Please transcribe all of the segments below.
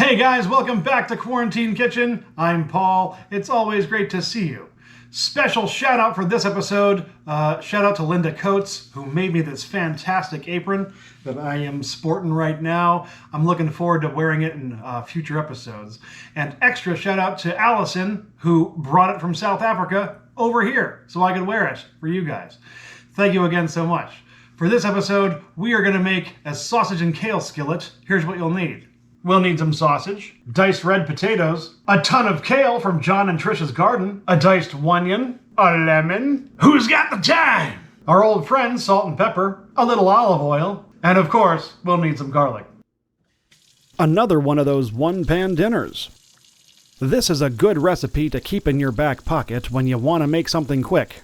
Hey guys, welcome back to Quarantine Kitchen. I'm Paul. It's always great to see you. Special shout out for this episode. Shout out to Linda Coates, who made me this fantastic apron that I am sporting right now. I'm looking forward to wearing it in future episodes. And extra shout out to Allison, who brought it from South Africa over here so I could wear it for you guys. Thank you again so much. For this episode, we are going to make a sausage and kale skillet. Here's what you'll need. We'll need some sausage, diced red potatoes, a ton of kale from John and Trisha's garden, a diced onion, a lemon. Who's got the time? Our old friends, salt and pepper, a little olive oil, and of course, we'll need some garlic. Another one of those one-pan dinners. This is a good recipe to keep in your back pocket when you want to make something quick,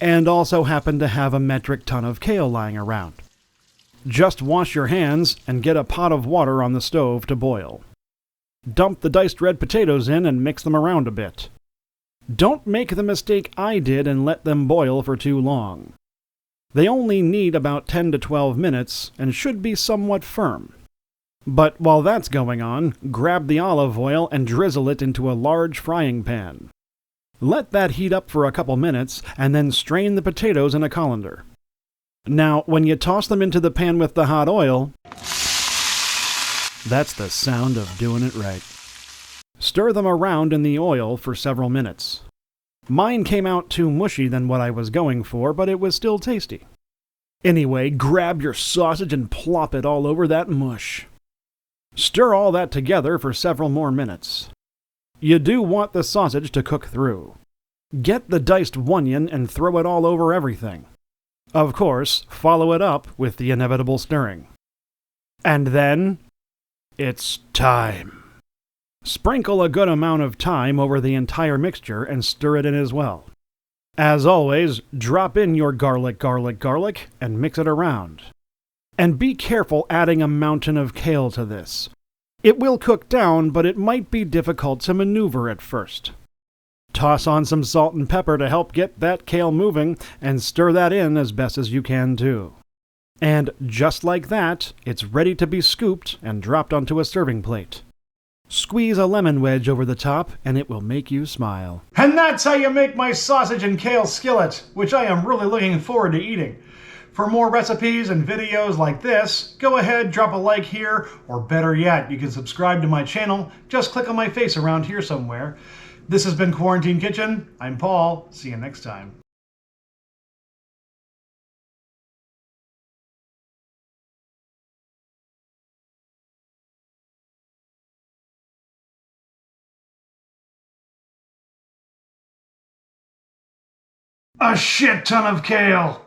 and also happen to have a metric ton of kale lying around. Just wash your hands and get a pot of water on the stove to boil. Dump the diced red potatoes in and mix them around a bit. Don't make the mistake I did and let them boil for too long. They only need about 10 to 12 minutes and should be somewhat firm. But while that's going on, grab the olive oil and drizzle it into a large frying pan. Let that heat up for a couple minutes and then strain the potatoes in a colander. Now, when you toss them into the pan with the hot oil, that's the sound of doing it right. Stir them around in the oil for several minutes. Mine came out too mushy than what I was going for, but it was still tasty. Anyway, grab your sausage and plop it all over that mush. Stir all that together for several more minutes. You do want the sausage to cook through. Get the diced onion and throw it all over everything. Of course, follow it up with the inevitable stirring. And then, it's thyme. Sprinkle a good amount of thyme over the entire mixture and stir it in as well. As always, drop in your garlic, and mix it around. And be careful adding a mountain of kale to this. It will cook down, but it might be difficult to maneuver at first. Toss on some salt and pepper to help get that kale moving, and stir that in as best as you can too. And just like that, it's ready to be scooped and dropped onto a serving plate. Squeeze a lemon wedge over the top, and it will make you smile. And that's how you make my sausage and kale skillet, which I am really looking forward to eating. For more recipes and videos like this, go ahead, drop a like here, or better yet, you can subscribe to my channel. Just click on my face around here somewhere. This has been Quarantine Kitchen. I'm Paul. See you next time. A shit ton of kale.